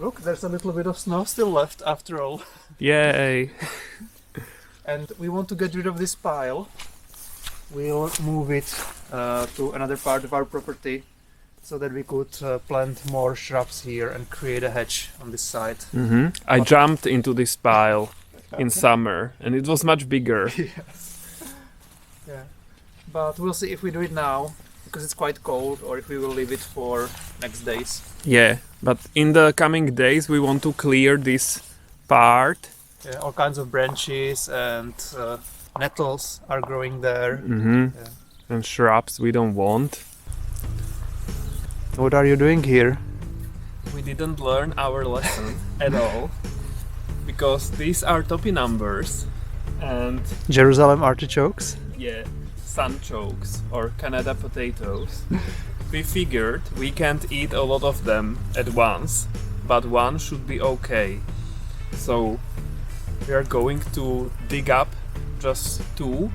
Look, there's a little bit of snow still left after all. Yay! And we want to get rid of this pile. We'll move it to another part of our property so that we could plant more shrubs here and create a hedge on this side. I jumped into this pile in summer and it was much bigger. Yes. Yeah. But we'll see if we do it now because it's quite cold, or if we will leave it for next days. Yeah, but in the coming days we want to clear this part. Yeah, all kinds of branches and nettles are growing there. Yeah. And shrubs we don't want. What are you doing here? We didn't learn our lesson at all because these are topinamburs and Jerusalem artichokes. yeah, sunchokes or Canada potatoes. We figured we can't eat a lot of them at once, but one should be okay. So we are going to dig up just 2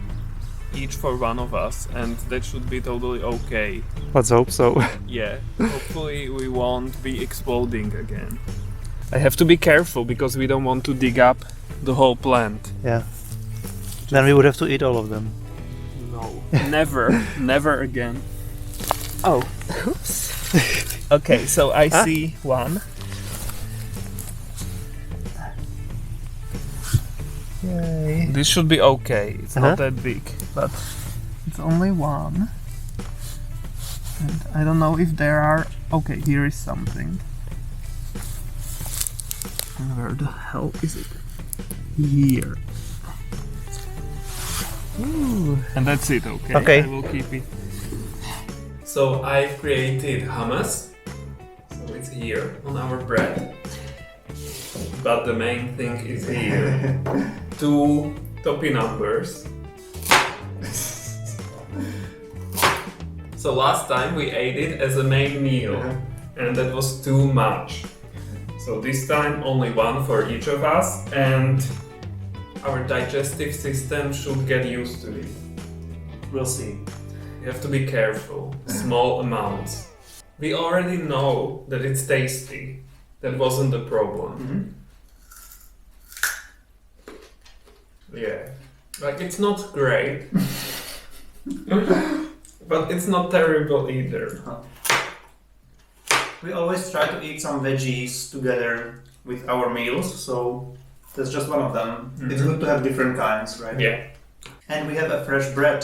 each for one of us, and that should be totally okay. Let's hope so. Yeah, hopefully we won't be exploding again. I have to be careful because we don't want to dig up the whole plant. Yeah. Then we would have to eat all of them. No, never again. Oh, oops. Okay, so I see one. Yay. This should be okay. It's not that big, but it's only one. And I don't know if there are. Okay, here is something. Where the hell is it? Here. Ooh. And that's it, okay? Okay. I will keep it. So I created hummus. So it's here on our bread. But the main thing is here. 2 topinamburs. So last time we ate it as a main meal, and that was too much. So this time only one for each of us, and our digestive system should get used to it. We'll see. You have to be careful, small amounts. We already know that it's tasty. That wasn't the problem. Yeah, like it's not great, but it's not terrible either. We always try to eat some veggies together with our meals, so that's just one of them. It's good to have different kinds, right? Yeah. And we have a fresh bread.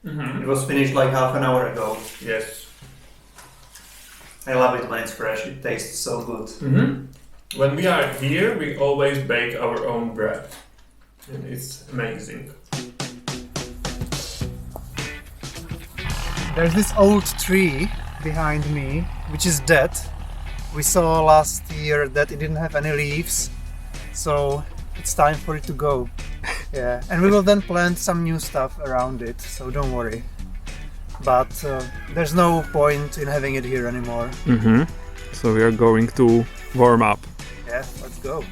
It was finished like half an hour ago. Yes. I love it when it's fresh, it tastes so good. When we are here, we always bake our own bread. And it's amazing. There's this old tree behind me, which is dead. We saw last year that it didn't have any leaves, so it's time for it to go. Yeah, and we will then plant some new stuff around it, so don't worry. But there's no point in having it here anymore. So we are going to warm up. Yeah, let's go.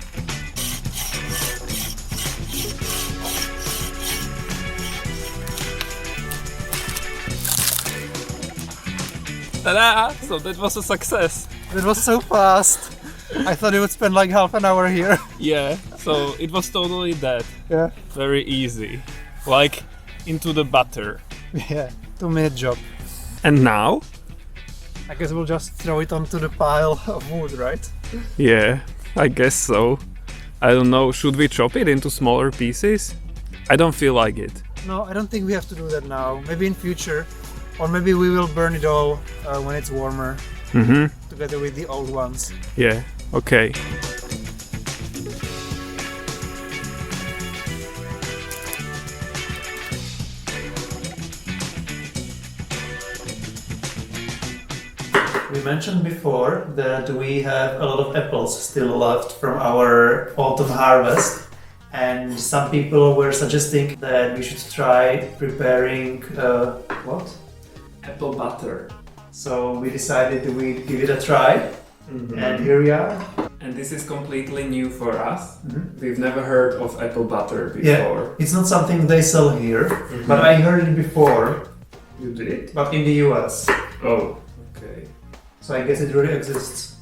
Ta-da! So that was a success. It was so fast. I thought it would spend like half an hour here. Yeah, so it was totally that. Yeah. Very easy. Like into the butter. Yeah, 2-minute job. And now? I guess we'll just throw it onto the pile of wood, right? Yeah, I guess so. I don't know, should we chop it into smaller pieces? I don't feel like it. No, I don't think we have to do that now. Maybe in future. Or maybe we will burn it all when it's warmer. Together with the old ones. Yeah, okay. We mentioned before that we have a lot of apples still left from our autumn harvest, and some people were suggesting that we should try preparing what? Apple butter. So we decided that we'd give it a try, and here we are. And this is completely new for us. We've never heard of apple butter before. Yeah, it's not something they sell here, but I heard it before. You did? But in the US. Oh, okay. So I guess it really exists.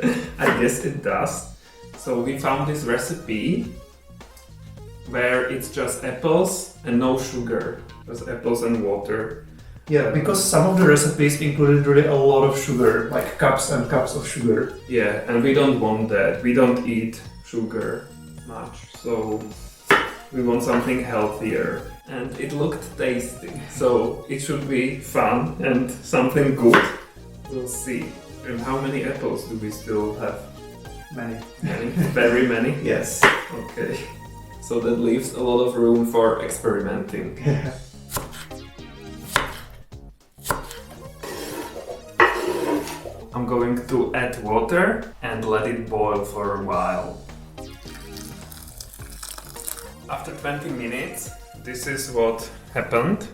I guess it does. So we found this recipe where it's just apples and no sugar, just apples and water. Yeah, because some of the recipes included really a lot of sugar, like cups and cups of sugar. Yeah, and we don't want that. We don't eat sugar much, so we want something healthier. And it looked tasty, so it should be fun and something good. We'll see. And how many apples do we still have? Many. Many? Very many? Yes. Okay. So that leaves a lot of room for experimenting. I'm going to add water and let it boil for a while. After 20 minutes, this is what happened.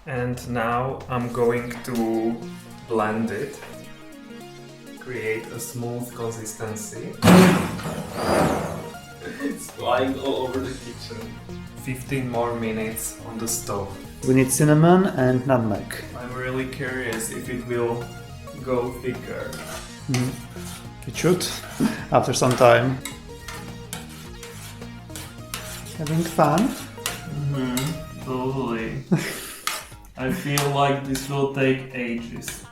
And now I'm going to blend it, create a smooth consistency. It's flying all over the kitchen. 15 more minutes on the stove. We need cinnamon and nutmeg. I'm really curious if it will go thicker. It should, after some time. Having fun? Totally. I feel like this will take ages.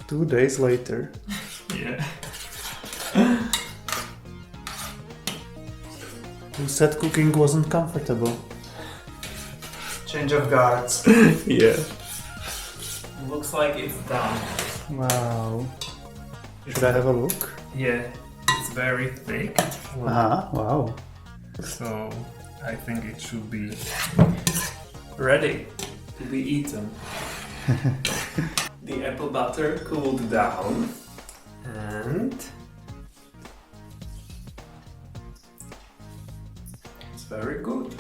2 days later. Yeah. Who said cooking wasn't comfortable? Change of guards. Yeah. Looks like it's done. Wow. Should I have a look? Yeah, it's very thick. Wow. So I think it should be ready to be eaten. The apple butter cooled down and it's very good.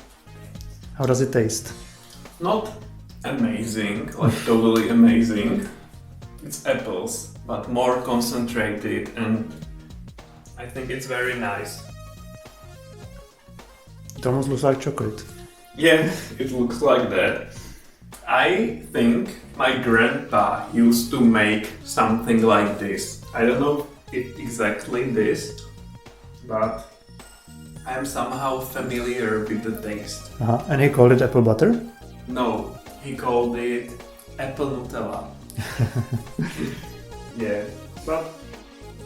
How does it taste? Not amazing, like totally amazing. It's apples, but more concentrated, and I think it's very nice. It almost looks like chocolate. Yeah, it looks like that. I think my grandpa used to make something like this. I don't know if exactly this, but I'm somehow familiar with the taste. And he called it apple butter? No, he called it apple Nutella. Yeah, but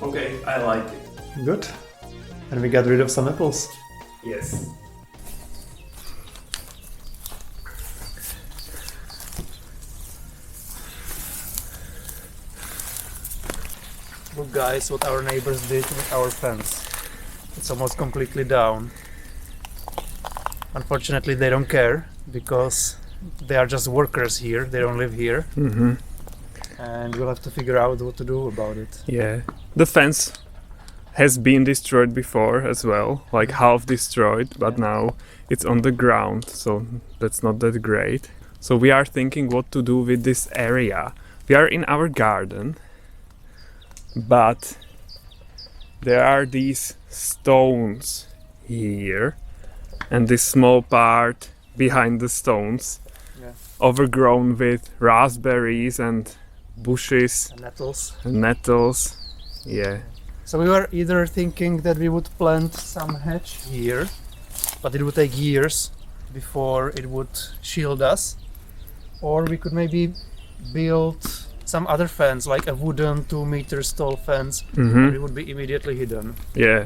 okay, I like it. Good. And we got rid of some apples. Yes. Look guys, what our neighbors did with our fence. It's almost completely down. Unfortunately they don't care, because they are just workers here, they don't live here. And we'll have to figure out what to do about it. Yeah. The fence has been destroyed before as well, like half destroyed, but now it's on the ground, so that's not that great. So we are thinking what to do with this area. We are in our garden, but there are these stones here and this small part behind the stones, overgrown with raspberries and bushes And nettles. and nettles. Yeah. So we were either thinking that we would plant some hedge here, but it would take years before it would shield us, or we could maybe build some other fence, like a wooden 2 meters tall fence, and it would be immediately hidden. Yeah.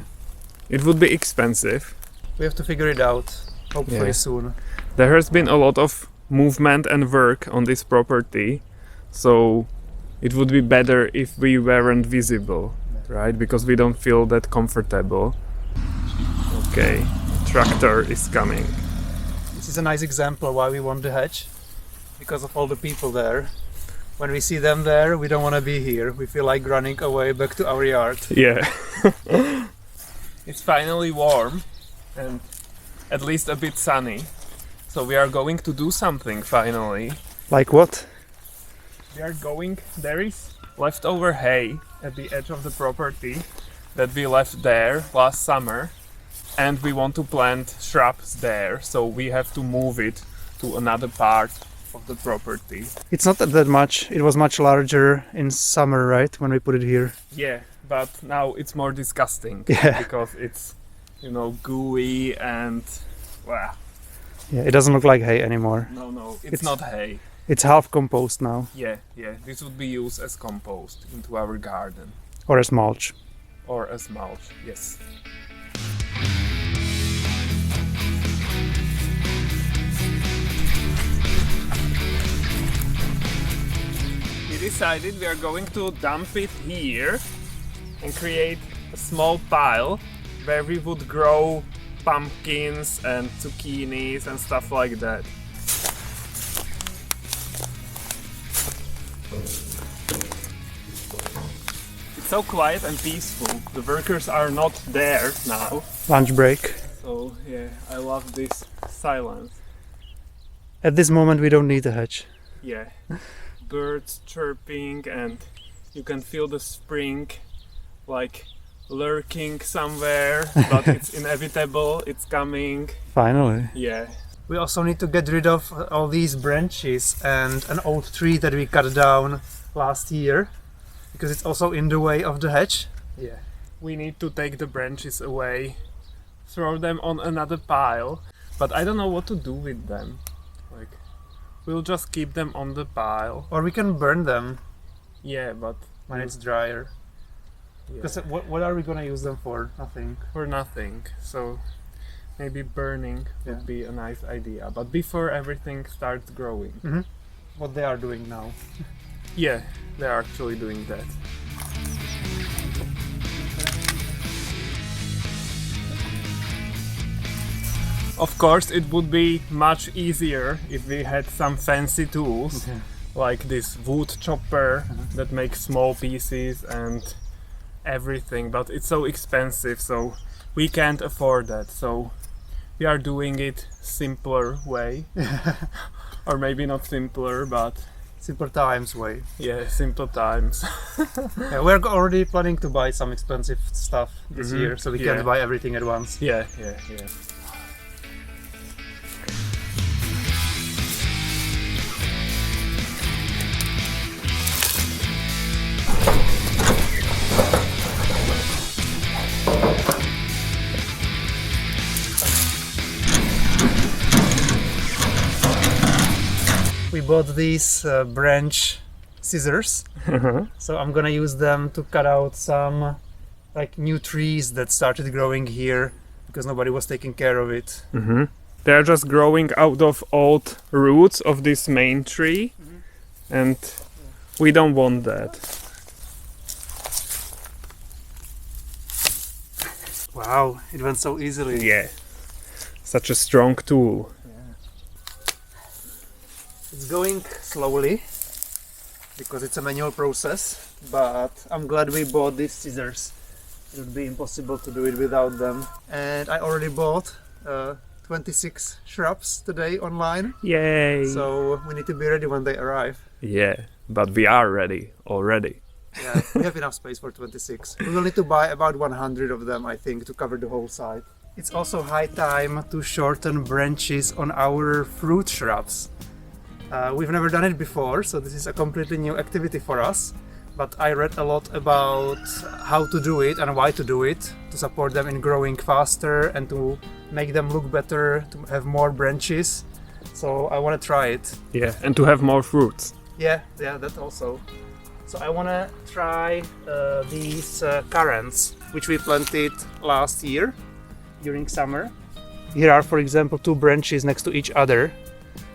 It would be expensive. We have to figure it out, hopefully soon. There has been a lot of movement and work on this property, so it would be better if we weren't visible, right? Because we don't feel that comfortable. Okay, tractor is coming. This is a nice example why we want the hedge, because of all the people there. When we see them there, we don't want to be here. We feel like running away back to our yard. Yeah. It's finally warm and at least a bit sunny. So we are going to do something finally. Like what? There is leftover hay at the edge of the property that we left there last summer, and we want to plant shrubs there, so we have to move it to another part of the property. It's not that much. It was much larger in summer, right? When we put it here. Yeah, but now it's more disgusting. Yeah. Because it's, gooey and, wow. Yeah, it doesn't look like hay anymore. No, it's not hay. It's half compost now. Yeah, this would be used as compost into our garden. Or as mulch. Or as mulch, yes. We decided we are going to dump it here and create a small pile where we would grow pumpkins and zucchinis and stuff like that. It's so quiet and peaceful. The workers are not there now. Lunch break. So yeah, I love this silence. At this moment we don't need a hedge. Yeah. Birds chirping and you can feel the spring like lurking somewhere, but it's inevitable, it's coming. Finally. Yeah. We also need to get rid of all these branches and an old tree that we cut down last year because it's also in the way of the hedge. Yeah. We need to take the branches away, throw them on another pile, but I don't know what to do with them. Like, we'll just keep them on the pile. Or we can burn them Yeah, but when it's drier. yeah, Because what are we gonna use them for? Nothing. for nothing. So maybe burning Yeah. would be a nice idea. But before everything starts growing. What they are doing now. Yeah, they're actually doing that. Of course, it would be much easier if we had some fancy tools, like this wood chopper that makes small pieces and everything, but it's so expensive, so we can't afford that. So we are doing it simpler way, or maybe not simpler, but Simple times way. yeah, simple times. Yeah, we're already planning to buy some expensive stuff this year, so we Yeah. can't buy everything at once. Yeah. We bought these branch scissors, so I'm gonna use them to cut out some like new trees that started growing here because nobody was taking care of it. They're just growing out of old roots of this main tree, and we don't want that. Wow, it went so easily. Yeah, such a strong tool. It's going slowly because it's a manual process, but I'm glad we bought these scissors. It would be impossible to do it without them. And I already bought 26 shrubs today online, Yay! so we need to be ready when they arrive. Yeah, but we are ready already. Yeah, we have enough space for 26. We will need to buy about 100 of them, I think, to cover the whole site. It's also high time to shorten branches on our fruit shrubs. We've never done it before, so this is a completely new activity for us. But I read a lot about how to do it and why to do it, to support them in growing faster and to make them look better, to have more branches. So I want to try it. Yeah, and to have more fruits. Yeah, that also. So I want to try these currants, which we planted last year during summer. Here are, for example, two branches next to each other.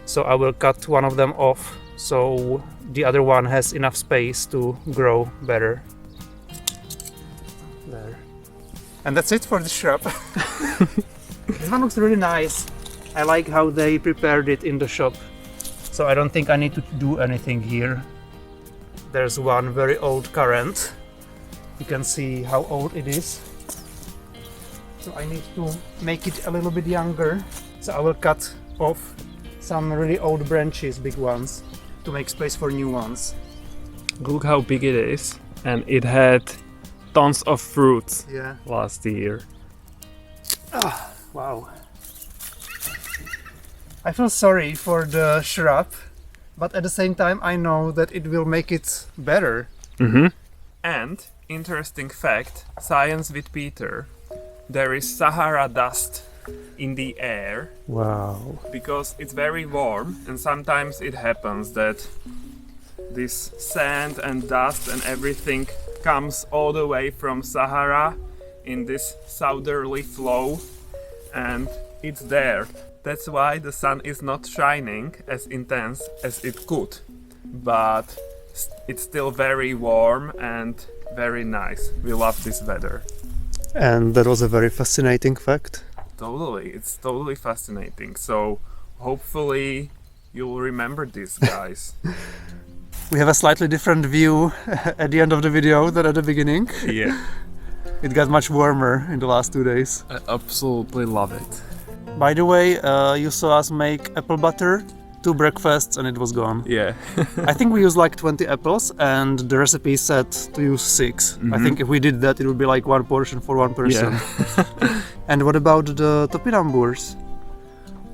So I will cut one of them off so the other one has enough space to grow better. There. And that's it for the shrub. This one looks really nice. I like how they prepared it in the shop. So I don't think I need to do anything here. There's one very old currant. You can see how old it is. So I need to make it a little bit younger. So I will cut off some really old branches, big ones, to make space for new ones. Look how big it is, and it had tons of fruits Yeah. last year. Wow. I feel sorry for the shrub but at the same time I know that it will make it better. And interesting fact, science with Peter, there is Sahara dust in the air Wow. because it's very warm, and sometimes it happens that this sand and dust and everything comes all the way from Sahara in this southerly flow, and it's there. That's why the sun is not shining as intense as it could, but it's still very warm and very nice. We love this weather. And that was a very fascinating fact. Totally, it's totally fascinating. So hopefully you'll remember this, guys. We have a slightly different view at the end of the video than at the beginning. Yeah, It got much warmer in the last 2 days. I absolutely love it. By the way, you saw us make apple butter, 2 breakfasts, and it was gone. Yeah. I think we used like 20 apples, and the recipe said to use 6. I think if we did that, it would be like 1 portion for 1 person. And what about the topinamburs?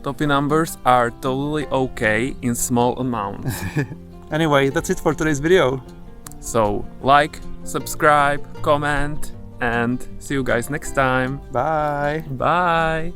Topinamburs are totally okay in small amounts. Anyway, that's it for today's video. So like, subscribe, comment, and see you guys next time. Bye! Bye!